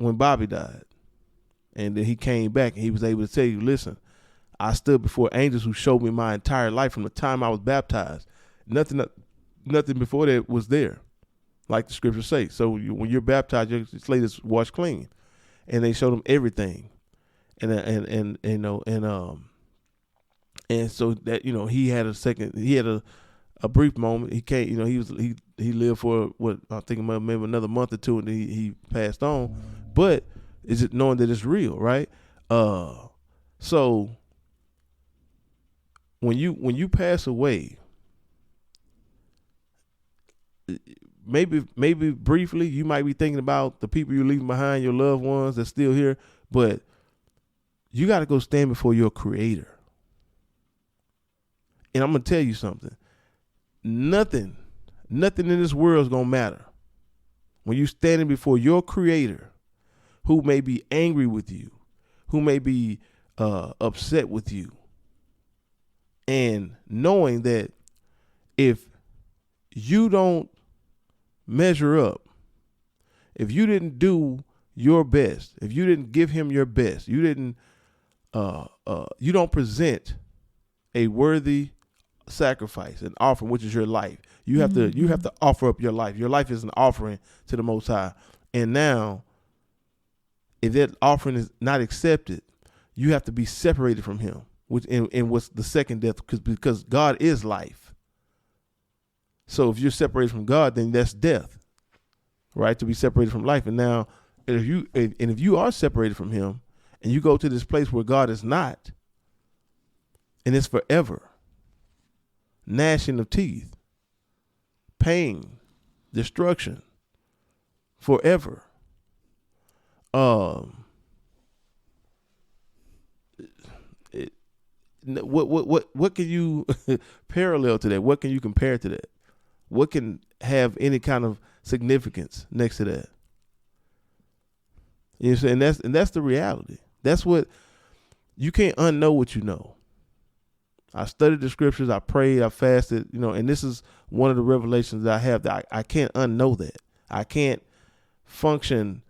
when Bobby died, and then he came back and he was able to tell you, listen, I stood before angels who showed me my entire life from the time I was baptized. Nothing before that was there, like the scriptures say. So when you're baptized, your slate is washed clean, and they showed him everything, and so that he had a brief moment. He can't, he lived for what I think maybe another month or two, and then he passed on. But is it knowing that it's real, right? So when you pass away, maybe briefly you might be thinking about the people you're leaving behind, your loved ones that's still here, but you got to go stand before your Creator. And I'm gonna tell you something. Nothing in this world is gonna matter when you're standing before your Creator, who may be angry with you, who may be upset with you, and knowing that if you don't measure up, if you didn't do your best, if you didn't give Him your best, you don't present a worthy sacrifice, an offering, which is your life. You have to offer up your life. Your life is an offering to the Most High. And now, if that offering is not accepted, you have to be separated from Him, which in what's the second death, because God is life. So if you're separated from God, then that's death, right? To be separated from life. And now, if you are separated from Him, and you go to this place where God is not, and it's forever, gnashing of teeth, pain, destruction, forever. What can you parallel to that? What can you compare to that? What can have any kind of significance next to that? You know what I'm saying? And that's the reality. That's what you can't unknow what you know. I studied the scriptures, I prayed, I fasted, and this is one of the revelations that I have, that I can't unknow that. I can't function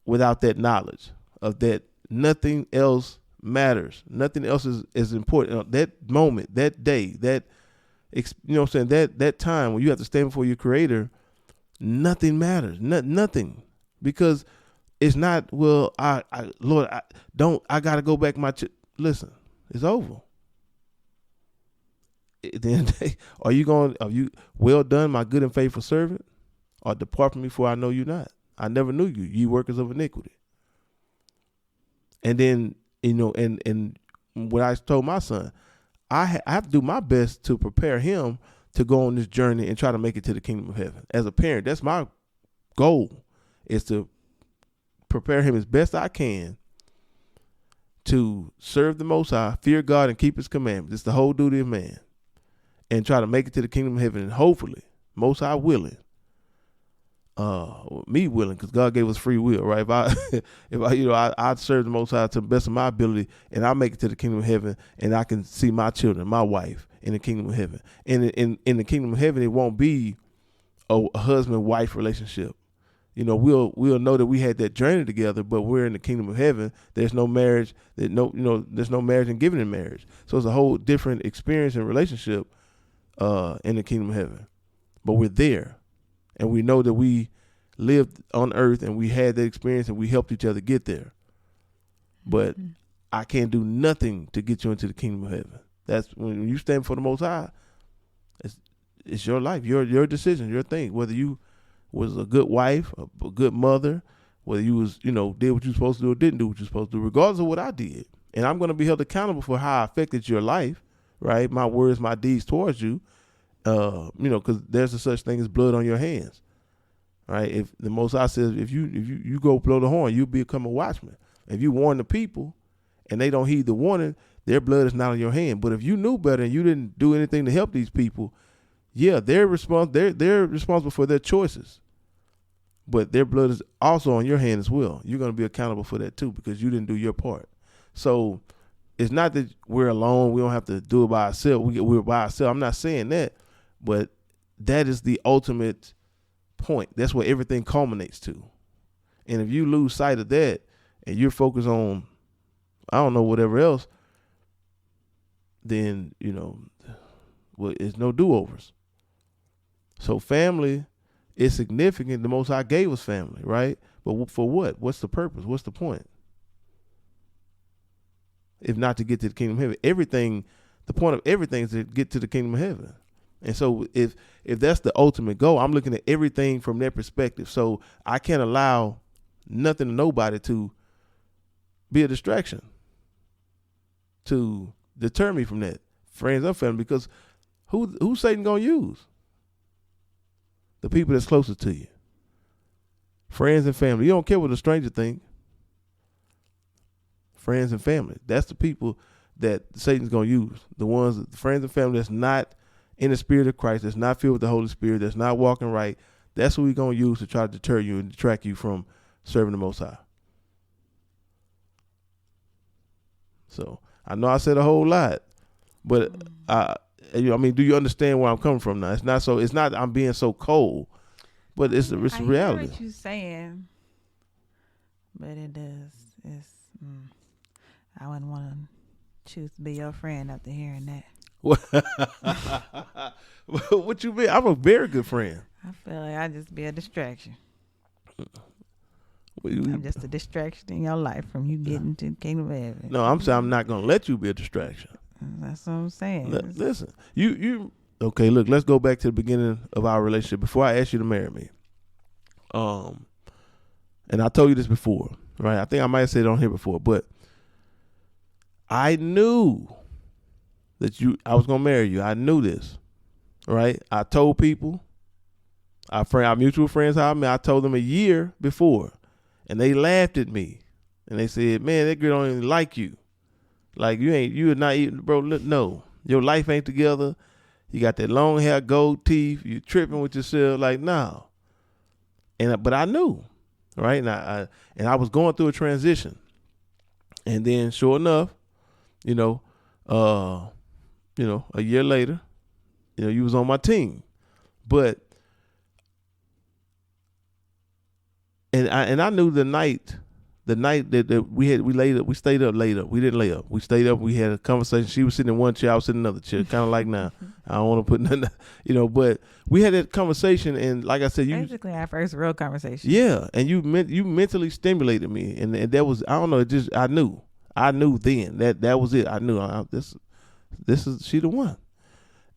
without that knowledge of that nothing else matters. Nothing else is important. That moment, that day, that, that time when you have to stand before your Creator, nothing matters. Nothing. Because it's not, well, Lord, I got to go back listen, it's over. At the end of the day, are you well done, my good and faithful servant? Or depart from me, for I know you not. I never knew you, ye workers of iniquity. And then, and what I told my son, I have to do my best to prepare him to go on this journey and try to make it to the kingdom of heaven. As a parent, that's my goal, is to prepare him as best I can to serve the Most High, fear God, and keep His commandments. It's the whole duty of man. And try to make it to the kingdom of heaven, and hopefully, Most High willing, me willing, because God gave us free will, right? I'd serve the Most High to the best of my ability, and I make it to the kingdom of heaven, and I can see my children, my wife, in the kingdom of heaven. And in the kingdom of heaven, it won't be a husband-wife relationship. We'll know that we had that journey together, but we're in the kingdom of heaven. There's no marriage. There's no marriage and giving in marriage. So it's a whole different experience and relationship in the kingdom of heaven. But we're there, and we know that we lived on earth and we had that experience and we helped each other get there. But I can't do nothing to get you into the kingdom of heaven. That's when you stand before the Most High. It's your life, your decision, your thing. Whether you was a good wife, a good mother, whether you was, did what you were supposed to do or didn't do what you were supposed to do, regardless of what I did. And I'm going to be held accountable for how I affected your life, right? My words, my deeds towards you, because there's a such thing as blood on your hands, right? If the Most High says, if you go blow the horn, you become a watchman. If you warn the people and they don't heed the warning, their blood is not on your hand. But if you knew better and you didn't do anything to help these people, yeah, they're responsible for their choices. But their blood is also on your hand as well. You're going to be accountable for that too, because you didn't do your part. So it's not that we're alone. We don't have to do it by ourselves. We're by ourselves. I'm not saying that, but that is the ultimate point. That's what everything culminates to. And if you lose sight of that and you're focused on, I don't know, whatever else, then, well, it's no do-overs. So family is significant. The Most High gave us family, right? But for what? What's the purpose? What's the point? If not to get to the kingdom of heaven. Everything, the point of everything is to get to the kingdom of heaven. And so if that's the ultimate goal, I'm looking at everything from that perspective. So I can't allow nothing or nobody to be a distraction, to deter me from that, friends or family, because who's Satan gonna use? The people that's closest to you. Friends and family. You don't care what a stranger think. Friends and family. That's the people that Satan's gonna use. The ones, the friends and family that's not in the spirit of Christ, that's not filled with the Holy Spirit, that's not walking right. That's who we're gonna use to try to deter you and detract you from serving the Most High. So I know I said a whole lot, but do you understand where I'm coming from now? It's not I'm being so cold, but it's reality. I hear what you're saying, but it does. I wouldn't want to choose to be your friend after hearing that. What you mean? I'm a very good friend. I feel like I just be a distraction. I'm just a distraction in your life from you getting to the kingdom of heaven. No, I'm saying I'm not going to let you be a distraction. That's what I'm saying. Listen, okay, look, let's go back to the beginning of our relationship before I asked you to marry me. And I told you this before, right? I think I might have said it on here before, but I knew that I was going to marry you. I knew this, right? I told people, our mutual friends how I met. I told them a year before, and they laughed at me, and they said, "Man, that girl don't even like you. Like you're not even, bro. Look, no, your life ain't together. You got that long hair, gold teeth. You tripping with yourself. Like, no." But I knew, right? And I was going through a transition, and then sure enough, a year later, you was on my team, but. And I knew the night that we stayed up later. We didn't lay up. We stayed up. We had a conversation. She was sitting in one chair. I was sitting in another chair, kind of like now. I don't want to put nothing, but we had that conversation. And like I said, basically our first real conversation. Yeah. And you mentally stimulated me. And that was, I don't know. I knew then that was it. I knew this is, she the one.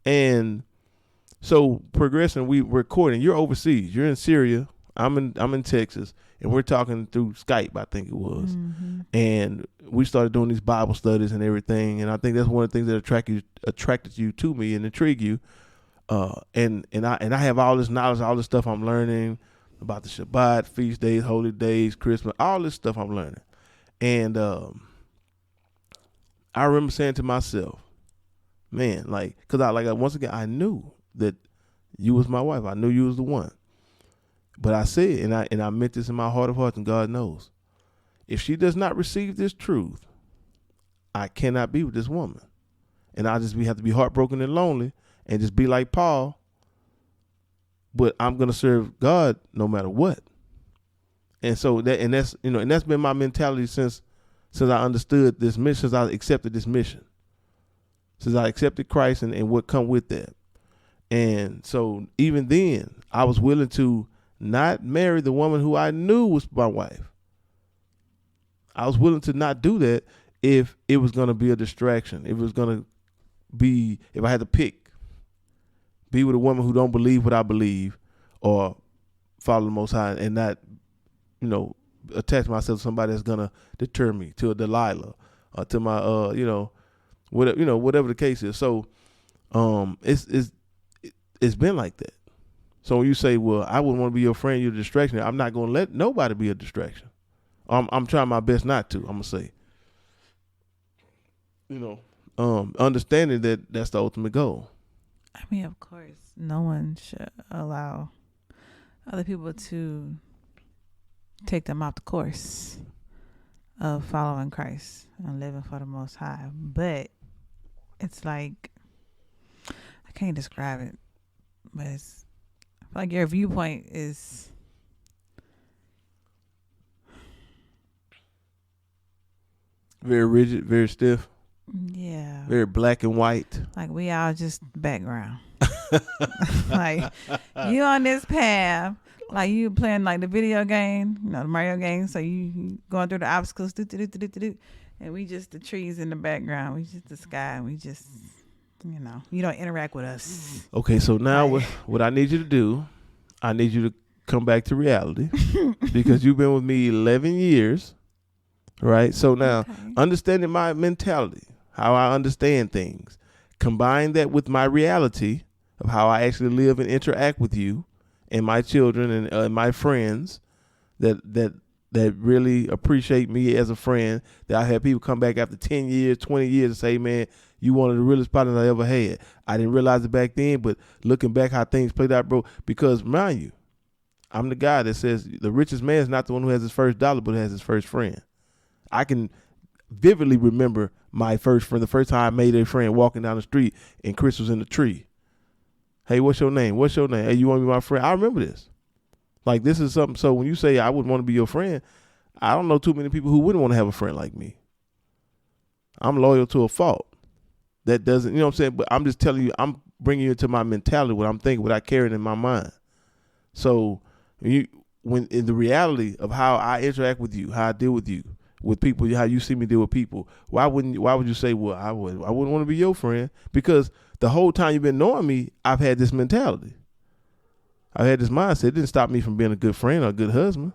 And so progressing, we recording, you're overseas, you're in Syria. I'm in Texas, and we're talking through Skype, I think it was. Mm-hmm. And we started doing these Bible studies and everything. And I think that's one of the things that attracted you to me and intrigued you. And I have all this knowledge, all this stuff I'm learning about the Shabbat, feast days, holy days, Christmas, all this stuff I'm learning. And I remember saying to myself, man, once again, I knew that you was my wife. I knew you was the one. But I said, and I meant this in my heart of hearts, and God knows, if she does not receive this truth, I cannot be with this woman. And I just have to be heartbroken and lonely and just be like Paul. But I'm going to serve God no matter what. And so that's been my mentality since I understood this mission, since I accepted this mission, since I accepted Christ and what come with that. And so even then, I was willing to not marry the woman who I knew was my wife. I was willing to not do that if it was going to be a distraction. If it was going to be, if I had to pick, be with a woman who don't believe what I believe, or follow the Most High and not, attach myself to somebody that's going to deter me, to a Delilah, or to my, whatever the case is. So, it's been like that. So when you say, well, I wouldn't want to be your friend, you're a distraction, I'm not going to let nobody be a distraction. I'm trying my best not to, I'm going to say. Understanding that that's the ultimate goal. I mean, of course, no one should allow other people to take them off the course of following Christ and living for the Most High. But it's like, I can't describe it, but it's like your viewpoint is Very rigid, very stiff, Yeah. very black and white. Like we all just background. Like you on this path, like you playing like the video game, the Mario game. So you going through the obstacles, and we just the trees in the background. We just the sky, and we just, you don't interact with us. Okay, so now what I need you to do, I need you to come back to reality because you've been with me 11 years, right? So now, understanding my mentality, how I understand things, combine that with my reality of how I actually live and interact with you and my children and my friends that really appreciate me as a friend, that I have people come back after 10 years, 20 years and say, man, you one of the realest partners I ever had. I didn't realize it back then, but looking back how things played out, bro, because mind you, I'm the guy that says the richest man is not the one who has his first dollar, but has his first friend. I can vividly remember my first friend, the first time I made a friend walking down the street and Chris was in the tree. Hey, what's your name? What's your name? Hey, you want to be my friend? I remember this. Like, this is something. So when you say I wouldn't want to be your friend, I don't know too many people who wouldn't want to have a friend like me. I'm loyal to a fault. That doesn't, you know what I'm saying? But I'm just telling you, I'm bringing you into my mentality, what I'm thinking, what I carry in my mind. So when in the reality of how I interact with you, how I deal with you, with people, how you see me deal with people, why would you say, well, I wouldn't want to be your friend? Because the whole time you've been knowing me, I've had this mentality. I've had this mindset. It didn't stop me from being a good friend or a good husband.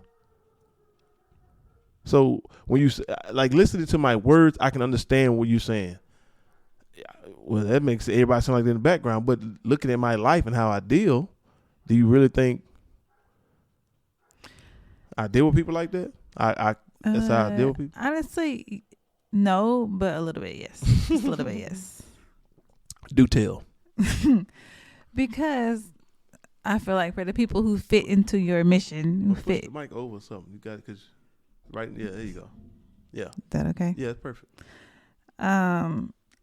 So when you like listening to my words, I can understand what you're saying. Well, that makes everybody sound like they're in the background. But looking at my life and how I deal, do you really think I deal with people like that? That's how I deal with people. Honestly, no, but a little bit yes. Just a little bit yes. Do tell. Because I feel like for the people who fit into your mission, who fit the mic over something. You got it, cause right. Yeah, there you go. Yeah. Is that okay? Yeah, it's perfect.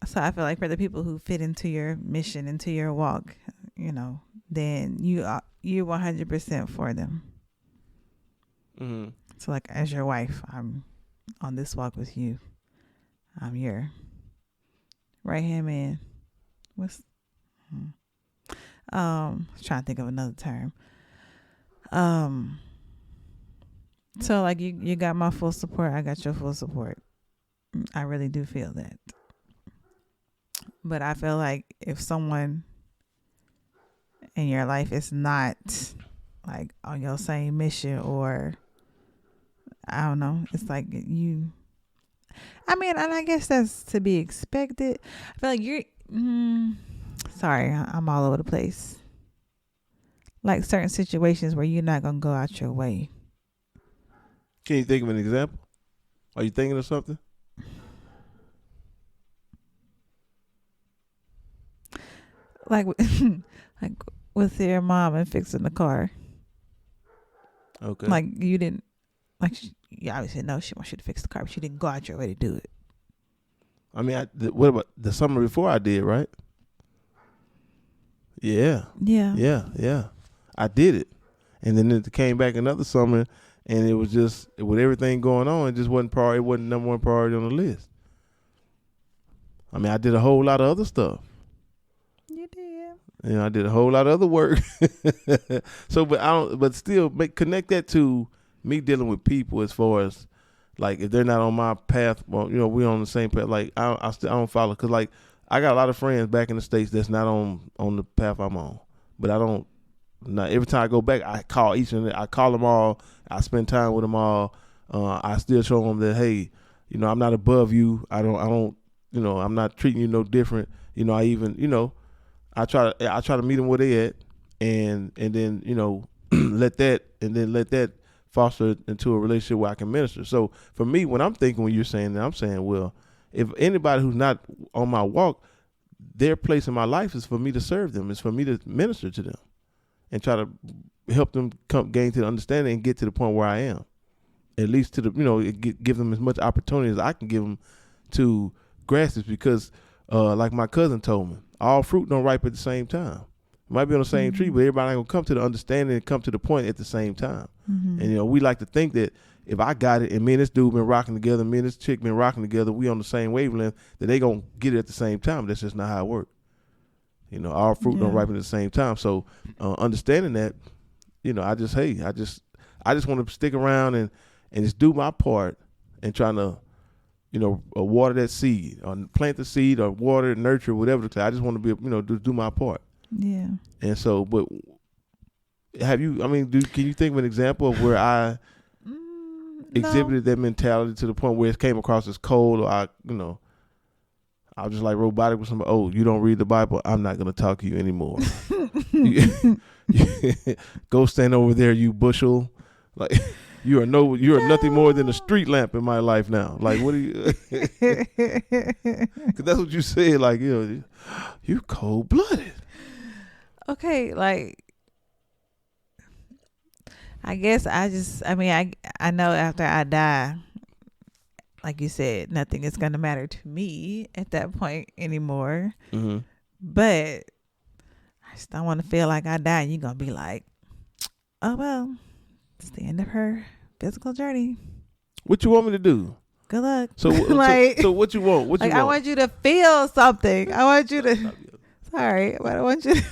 So I feel like for the people who fit into your mission, into your walk, then you're 100% for them. Mm-hmm. So like as your wife, I'm on this walk with you. I'm your right hand man. Trying to think of another term. So like you got my full support. I got your full support. I really do feel that. But I feel like if someone in your life is not like on your same mission, or I don't know, it's like and I guess that's to be expected. I feel like you're sorry, I'm all over the place. Like certain situations where you're not gonna go out your way. Can you think of an example? Are you thinking of something? Like with your mom and fixing the car. Okay. Like you didn't, you obviously know she wants you to fix the car, but you didn't go out your way to do it. I mean, what about the summer before I did, right? Yeah. I did it. And then it came back another summer, and it was just, with everything going on, it just wasn't it wasn't number one priority on the list. I mean, I did a whole lot of other stuff. You did. I did a whole lot of other work. So, but still connect that to me dealing with people as far as, like, if they're not on my path, well, we're on the same path. Like, I don't follow, because, like, I got a lot of friends back in the States that's not on the path I'm on. But every time I go back, I call them all. I spend time with them all. I still show them that, hey, I'm not above you. I'm not treating you no different. I try to meet them where they at, and then let that foster into a relationship where I can minister. So for me, when you're saying that, I'm saying, well, if anybody who's not on my walk, their place in my life is for me to serve them. It's for me to minister to them and try to help them gain to the understanding and get to the point where I am. At least to give them as much opportunity as I can give them to grasp this, because like my cousin told me, all fruit don't ripe at the same time. It might be on the same tree, but everybody ain't gonna come to the understanding and come to the point at the same time. Mm-hmm. And we like to think that if I got it and me and this dude been rocking together, me and this chick been rocking together, we on the same wavelength, then they gonna get it at the same time. That's just not how it works. You know, our fruit don't ripen at the same time. So understanding that, you know, I just want to stick around and just do my part and trying to, you know, water that seed or plant the seed or water, nurture, whatever. I just want to be, you know, do my part. Yeah. And so, but can you think of an example of where I exhibited that mentality to the point where it came across as cold, or I was just like robotic with somebody? Oh, you don't read the Bible? I'm not going to talk to you anymore. Go stand over there, you bushel. Like you are nothing more than a street lamp in my life now. Like, what are you? Because that's what you said. Like, you know, you cold blooded. Okay, like, I guess I know after I die, like you said, nothing is going to matter to me at that point anymore. Mm-hmm. But I just don't want to feel like I die and you're going to be like, oh, well, it's the end of her physical journey. What you want me to do? Good luck. So, like, so what you want? What you want? I want you to feel something. I want you to. Sorry, but I want you to.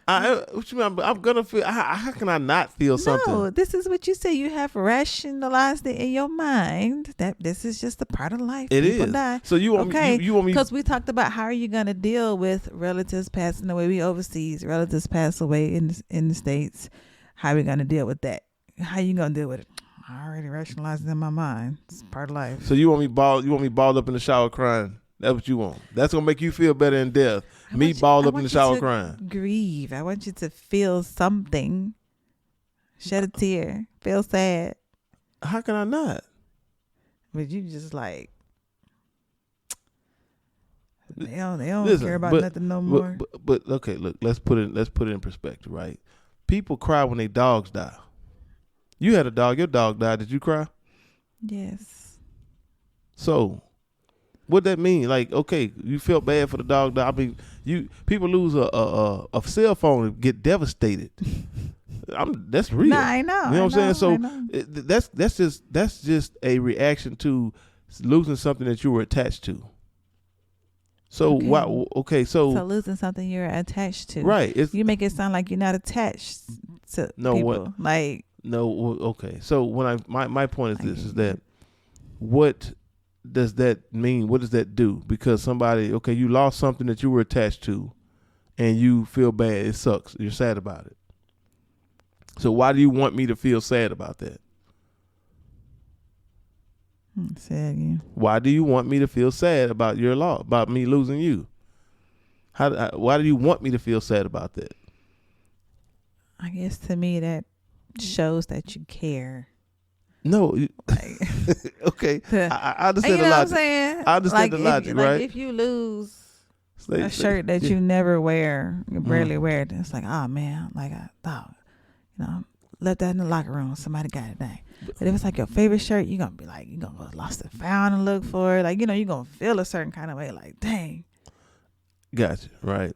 What you mean? I'm gonna feel. How can I not feel something? No, this is what you say. You have rationalized it in your mind that this is just a part of life. People die. So you want me? You want me? Because we talked about how are you gonna deal with relatives passing away? We overseas, relatives pass away in the States. How are we gonna deal with that? How you gonna deal with it? I already rationalized it in my mind. It's part of life. So you want me balled? You want me balled up in the shower crying? That's what you want. That's gonna make you feel better in death. Me balled up in the shower crying. Grieve. I want you to feel something. Shed a tear. Feel sad. How can I not? But you just like they don't care about nothing no more. But okay, look. Let's put it in perspective, right? People cry when their dogs die. You had a dog. Your dog died. Did you cry? Yes. So, what that mean? Like, okay, you felt bad for the dog. I mean, people lose a cell phone and get devastated. That's real. Nah, I know. You know what I'm saying? So that's just a reaction to losing something that you were attached to. So why? Okay, so losing something you're attached to, right? You make it sound like you're not attached to people. What? Like no, okay. So when my point is this: is that what does that mean? What does that do? Because somebody, okay, you lost something that you were attached to, and you feel bad. It sucks. You're sad about it. So why do you want me to feel sad about that? Say it again. Why do you want me to feel sad about your loss, about me losing you? Why do you want me to feel sad about that? I guess to me that shows that you care. No. Like, okay. I understand the logic. What I'm saying? I understand the logic, right? Like if you lose a shirt that you never wear, you barely wear it, it's like, oh man, like I thought, left that in the locker room. Somebody got it. Dang. But if it's like your favorite shirt, you're going to be like, you're going to go lost and found and look for it. Like, you're going to feel a certain kind of way. Like, dang. Gotcha. Right.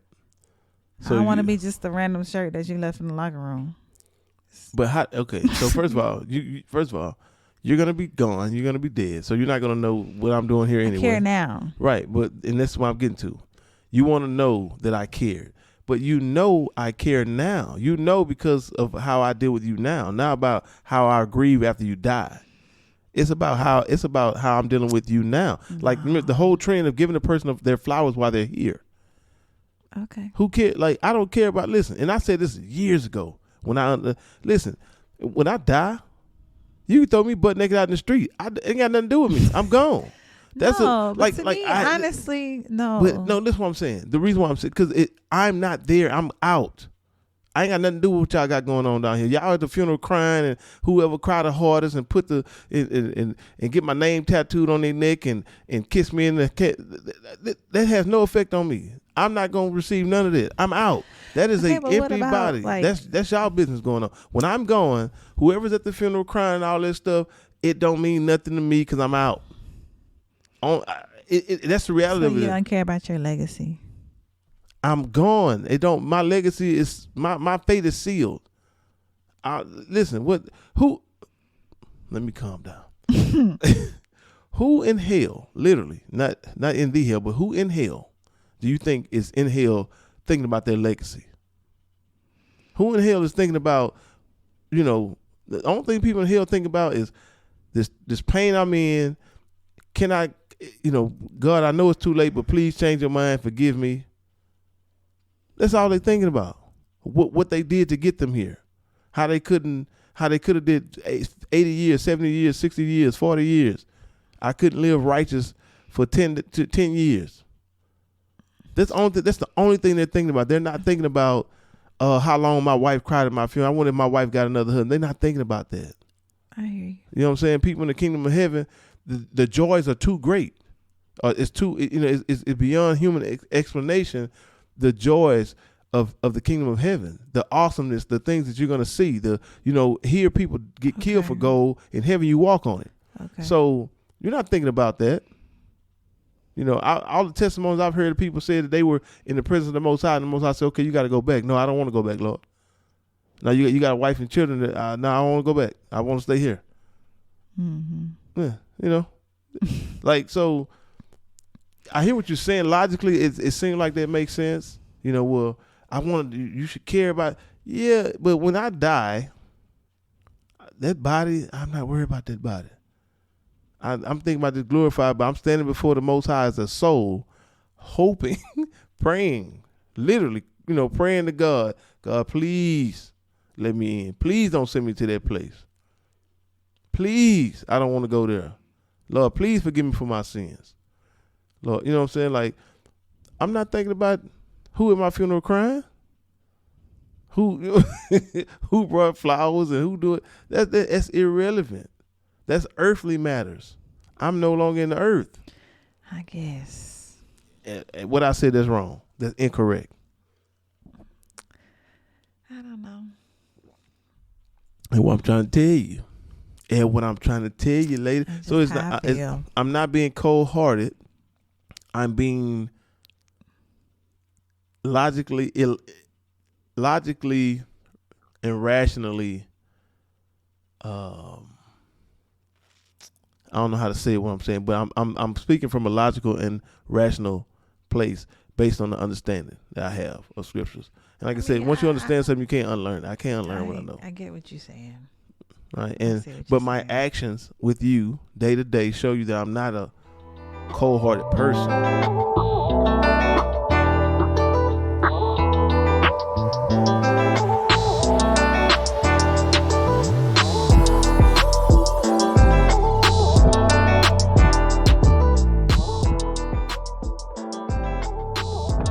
So I don't want to be just a random shirt that you left in the locker room. But how? Okay. So first of all, you're going to be gone. You're going to be dead. So you're not going to know what I'm doing here anyway. I care now. Right. And that's what I'm getting to. You want to know that I cared. But I care now. Because of how I deal with you now. Not about how I grieve after you die. It's about how I'm dealing with you now. No. Like the whole trend of giving a person their flowers while they're here. Okay. Who cares? Like I don't care about. Listen, and I said this years ago when I die, you can throw me butt naked out in the street. Ain't got nothing to do with me. I'm gone. That's honestly, no. But no, that's what I'm saying. The reason why I'm saying, because I'm not there. I'm out. I ain't got nothing to do with what y'all got going on down here. Y'all at the funeral crying, and whoever cried the hardest and put and get my name tattooed on their neck and kiss me in the that has no effect on me. I'm not gonna receive none of this. I'm out. That is an empty body. That's y'all business going on. When I'm going, whoever's at the funeral crying and all this stuff, it don't mean nothing to me because I'm out. That's the reality of it. You don't care about your legacy. I'm gone. My legacy is my fate is sealed. Listen, Let me calm down. Who in hell, literally, not in the hell, but who in hell do you think is in hell thinking about their legacy? Who in hell is thinking about, the only thing people in hell think about is this pain I'm in. Can I, God, I know it's too late, but please change your mind, forgive me. That's all they're thinking about. What they did to get them here. How they could have did 80 years, 70 years, 60 years, 40 years. I couldn't live righteous for 10 years. That's the only thing they're thinking about. They're not thinking about how long my wife cried at my funeral. I wonder if my wife got another husband. They're not thinking about that. I hear you. You know what I'm saying? People in the kingdom of heaven, the joys are too great. It's beyond human explanation. The joys of the kingdom of heaven, the awesomeness, the things that you're gonna see. Here people get killed for gold. In heaven, you walk on it. Okay. So you're not thinking about that. All the testimonies I've heard of people say that they were in the presence of the Most High, and the Most High said, "Okay, you got to go back." No, I don't want to go back, Lord. Now you got a wife and children. No, I don't want to go back. I want to stay here. Mm-hmm. Yeah, so I hear what you're saying. Logically, it seems like that makes sense. Well, you should care about. Yeah, but when I die, that body, I'm not worried about that body. I'm thinking about this glorified, but I'm standing before the Most High as a soul, hoping, praying, literally, praying to God. God, please let me in. Please don't send me to that place. Please, I don't want to go there. Lord, please forgive me for my sins. Lord, you know what I'm saying? Like, I'm not thinking about who at my funeral crying, who brought flowers and who do it. That's irrelevant. That's earthly matters. I'm no longer in the earth. I guess. And what I said that's wrong. That's incorrect. I don't know. And what I'm trying to tell you. And what I'm trying to tell you later. So I'm not being cold-hearted. I'm being logically and rationally I don't know how to say what I'm saying, but I'm speaking from a logical and rational place based on the understanding that I have of scriptures. And like I said, once you understand something, you can't unlearn it. I can't unlearn what I know. I get what you're saying. Right. But my actions with you day to day show you that I'm not a cold-hearted person.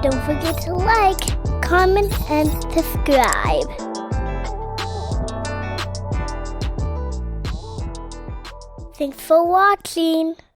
Don't forget to like, comment, and subscribe. Thanks for watching.